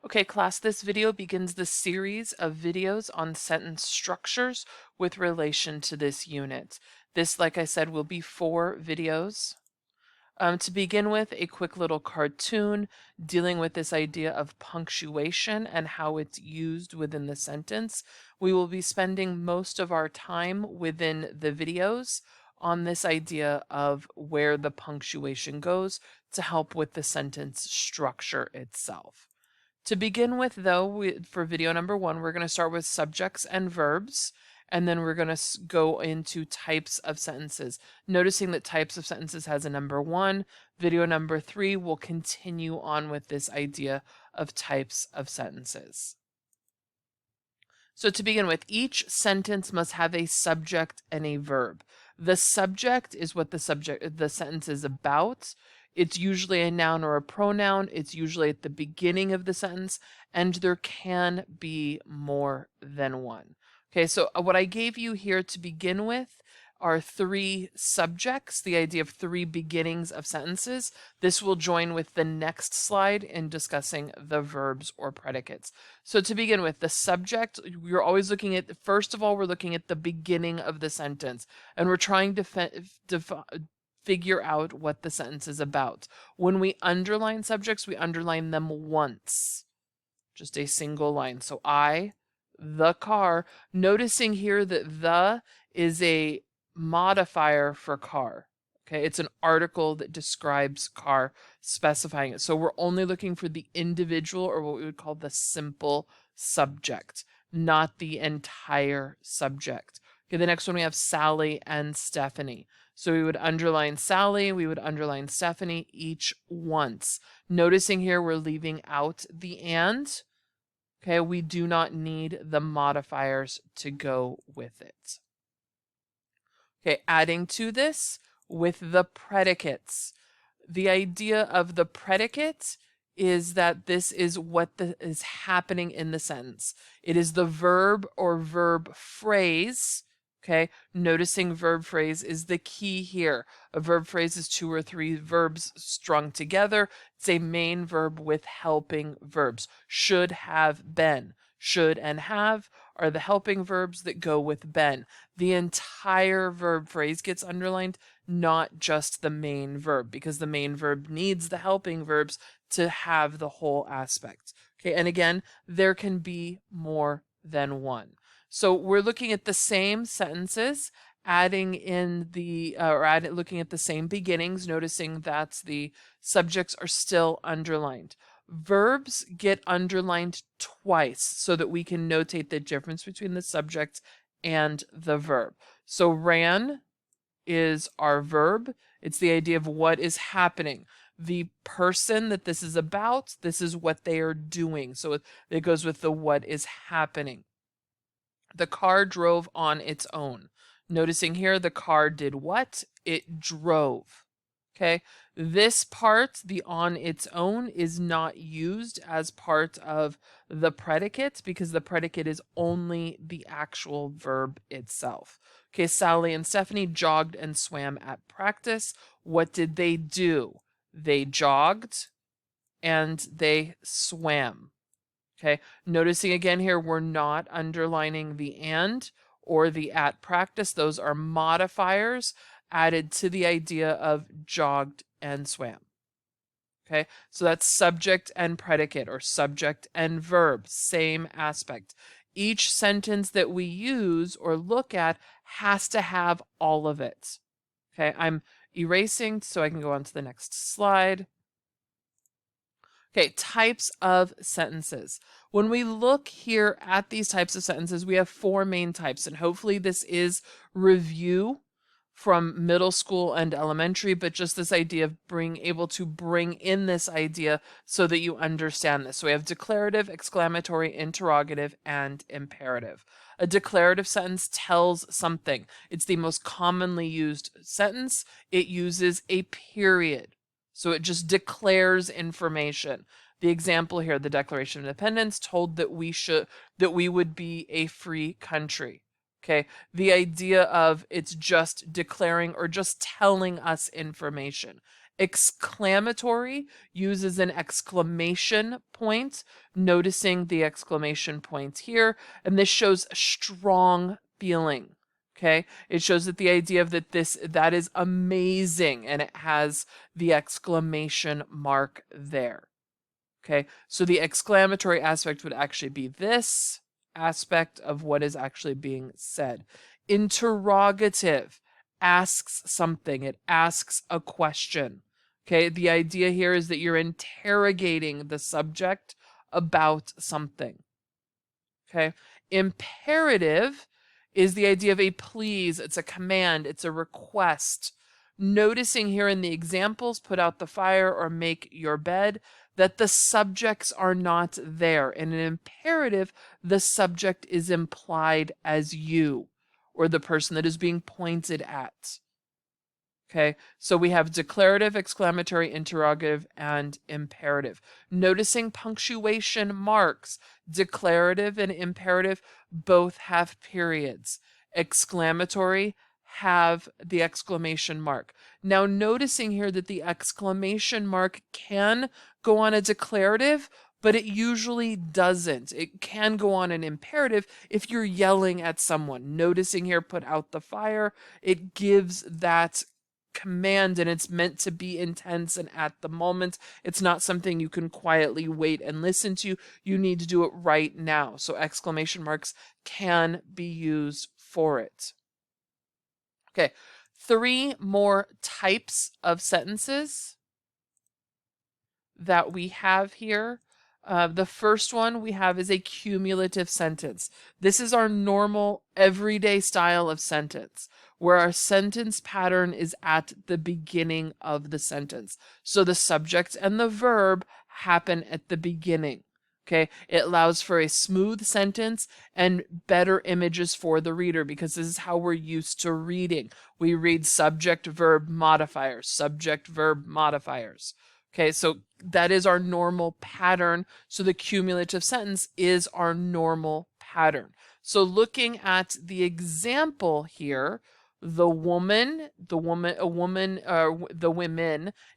Okay, class, this video begins the series of videos on sentence structures with relation to this unit. This, like I said, will be 4 videos. To begin with, a quick little cartoon dealing with this idea of punctuation and how it's used within the sentence. We will be spending most of our time within the videos on this idea of where the punctuation goes to help with the sentence structure itself. To begin with, though, for video number 1, we're going to start with subjects and verbs, and then we're going to go into types of sentences. Noticing that types of sentences has a number 1, video number 3 will continue on with this idea of types of sentences. So to begin with, each sentence must have a subject and a verb. The subject is what the sentence is about. It's usually a noun or a pronoun. It's usually at the beginning of the sentence, and there can be more than one. Okay, so what I gave you here to begin with are 3 subjects, the idea of 3 beginnings of sentences. This will join with the next slide in discussing the verbs or predicates. So to begin with, the subject, we're always looking at, first of all, we're looking at the beginning of the sentence, and we're trying to figure out what the sentence is about. When we underline subjects, we underline them once, just a single line. So the car, noticing here that the is a modifier for car. Okay, it's an article that describes car, specifying it. So we're only looking for the individual, or what we would call the simple subject, not the entire subject. Okay, the next one we have Sally and Stephanie. So we would underline Sally, we would underline Stephanie each once. Noticing here we're leaving out the and. Okay, we do not need the modifiers to go with it. Okay, adding to this with the predicates. The idea of the predicate is that this is what is happening in the sentence. It is the verb or verb phrase. Okay, noticing verb phrase is the key here. A verb phrase is 2 or 3 verbs strung together. It's a main verb with helping verbs. Should, have, been. Should and have are the helping verbs that go with been. The entire verb phrase gets underlined, not just the main verb, because the main verb needs the helping verbs to have the whole aspect. Okay, and again, there can be more than one. So we're looking at the same sentences, adding in the, looking at the same beginnings, noticing that the subjects are still underlined. Verbs get underlined twice so that we can notate the difference between the subject and the verb. So ran is our verb. It's the idea of what is happening. The person that this is about, this is what they are doing. So it goes with the what is happening. The car drove on its own. Noticing here, the car did what? It drove. Okay, this part, the on its own, is not used as part of the predicate because the predicate is only the actual verb itself. Okay, Sally and Stephanie jogged and swam at practice. What did they do? They jogged and they swam. Okay, noticing again here, we're not underlining the and or the at practice. Those are modifiers added to the idea of jogged and swam. Okay, so that's subject and predicate, or subject and verb, same aspect. Each sentence that we use or look at has to have all of it. Okay, I'm erasing so I can go on to the next slide. Okay, types of sentences. When we look here at these types of sentences, we have 4 main types, and hopefully this is review from middle school and elementary, but just this idea of being able to bring in this idea so that you understand this. So we have declarative, exclamatory, interrogative, and imperative. A declarative sentence tells something. It's the most commonly used sentence. It uses a period. So it just declares information. The example here, the Declaration of Independence, told that we would be a free country. Okay, the idea of it's just declaring or just telling us information. Exclamatory uses an exclamation point, noticing the exclamation point here, and this shows strong feeling. Okay, it shows that the idea of that is amazing, and it has the exclamation mark there. Okay, so the exclamatory aspect would actually be this aspect of what is actually being said. Interrogative asks something, it asks a question. Okay, the idea here is that you're interrogating the subject about something. Okay, imperative is the idea of a please, it's a command, it's a request. Noticing here in the examples, put out the fire or make your bed, that the subjects are not there. In an imperative, the subject is implied as you, or the person that is being pointed at. Okay, so we have declarative, exclamatory, interrogative, and imperative. Noticing punctuation marks, declarative and imperative both have periods. Exclamatory have the exclamation mark. Now, noticing here that the exclamation mark can go on a declarative, but it usually doesn't. It can go on an imperative if you're yelling at someone. Noticing here, put out the fire, it gives that command, and it's meant to be intense and at the moment. It's not something you can quietly wait and listen to. You need to do it right now. So exclamation marks can be used for it. Okay, 3 more types of sentences that we have here. The first one we have is a cumulative sentence. This is our normal everyday style of sentence, where our sentence pattern is at the beginning of the sentence. So the subject and the verb happen at the beginning. Okay, it allows for a smooth sentence and better images for the reader, because this is how we're used to reading. We read subject, verb, modifiers, subject, verb, modifiers. Okay, so that is our normal pattern. So the cumulative sentence is our normal pattern. So looking at the example here, the women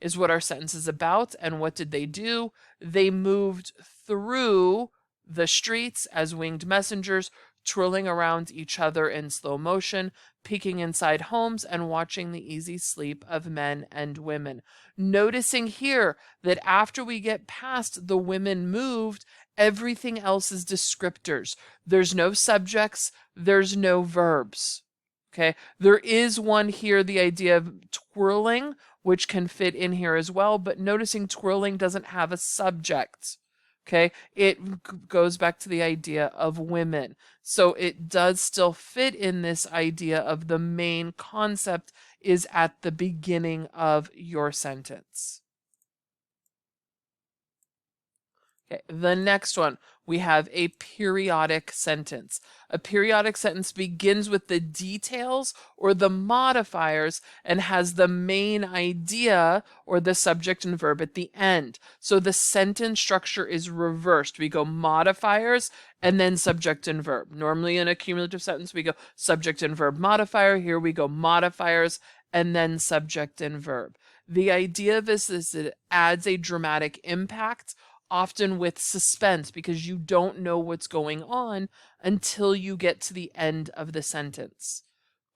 is what our sentence is about. And what did they do? They moved through the streets as winged messengers, twirling around each other in slow motion, peeking inside homes and watching the easy sleep of men and women. Noticing here that after we get past the women moved, everything else is descriptors. There's no subjects, there's no verbs. Okay, there is one here, the idea of twirling, which can fit in here as well, but noticing twirling doesn't have a subject. Okay, it goes back to the idea of women. So it does still fit in this idea of the main concept is at the beginning of your sentence. Okay, the next one, we have a periodic sentence. A periodic sentence begins with the details or the modifiers and has the main idea or the subject and verb at the end. So the sentence structure is reversed. We go modifiers and then subject and verb. Normally in a cumulative sentence, we go subject and verb modifier. Here we go modifiers and then subject and verb. The idea of this is that it adds a dramatic impact, often with suspense, because you don't know what's going on until you get to the end of the sentence.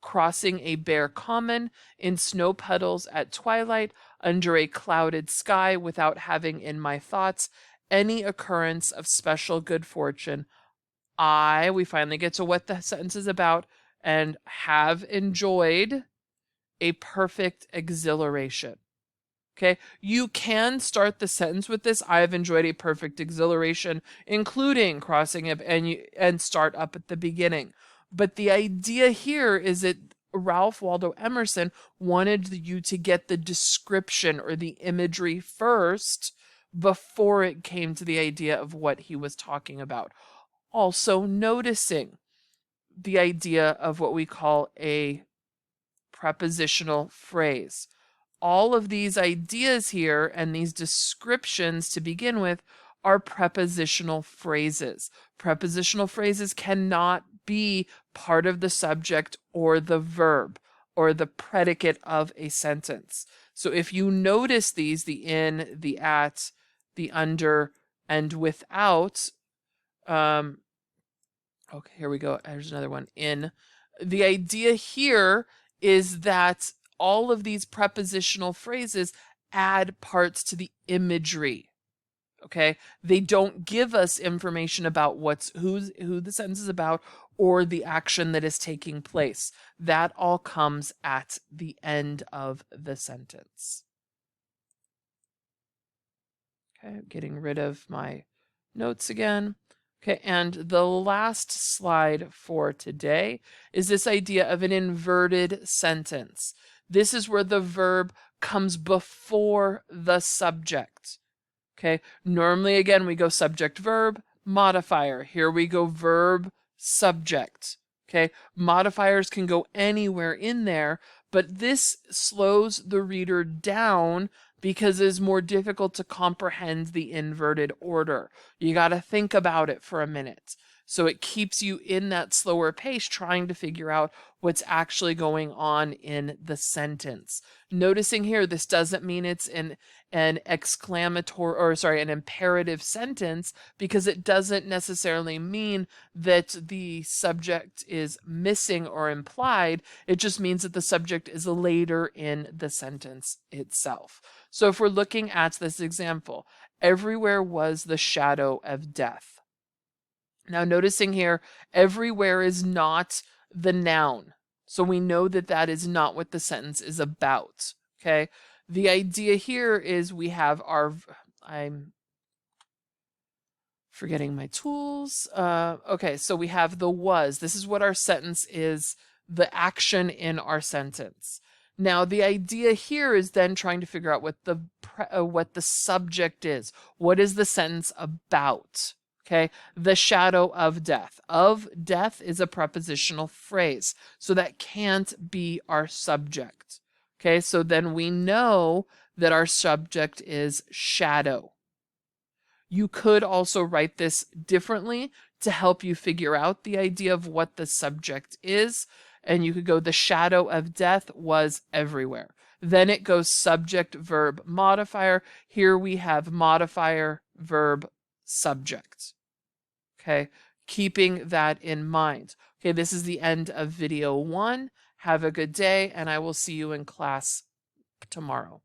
Crossing a bare common in snow puddles at twilight under a clouded sky without having in my thoughts any occurrence of special good fortune. We finally get to what the sentence is about, and have enjoyed a perfect exhilaration. Okay, you can start the sentence with this. I have enjoyed a perfect exhilaration, including crossing it and start up at the beginning. But the idea here is that Ralph Waldo Emerson wanted you to get the description or the imagery first before it came to the idea of what he was talking about. Also noticing the idea of what we call a prepositional phrase. All of these ideas here and these descriptions to begin with are prepositional phrases. Prepositional phrases cannot be part of the subject or the verb. or the predicate of a sentence. So if you notice these, the in, the at, the under, and without, okay, here we go. There's another one, in. The idea here is that all of these prepositional phrases add parts to the imagery. Okay, they don't give us information about who the sentence is about or the action that is taking place. That all comes at the end of the sentence. Okay, getting rid of my notes again. Okay, and the last slide for today is this idea of an inverted sentence. This is where the verb comes before the subject. Okay, normally again we go subject verb modifier. Here we go verb subject. Okay, modifiers can go anywhere in there, but this slows the reader down because it is more difficult to comprehend the inverted order. You got to think about it for a minute. So it keeps you in that slower pace trying to figure out what's actually going on in the sentence. Noticing here, this doesn't mean it's an exclamatory, or sorry, an imperative sentence, because it doesn't necessarily mean that the subject is missing or implied. It just means that the subject is later in the sentence itself. So if we're looking at this example, everywhere was the shadow of death. Now, noticing here, everywhere is not the noun. So we know that that is not what the sentence is about. Okay. The idea here is we have I'm forgetting my tools. Okay. So we have the was. This is what our sentence is, the action in our sentence. Now, the idea here is then trying to figure out what the subject is. What is the sentence about? Okay, the shadow of death. Of death is a prepositional phrase, so that can't be our subject. Okay, so then we know that our subject is shadow. You could also write this differently to help you figure out the idea of what the subject is. And you could go, the shadow of death was everywhere. Then it goes subject, verb, modifier. Here we have modifier, verb, subject. Okay, keeping that in mind. Okay, this is the end of video 1. Have a good day, and I will see you in class tomorrow.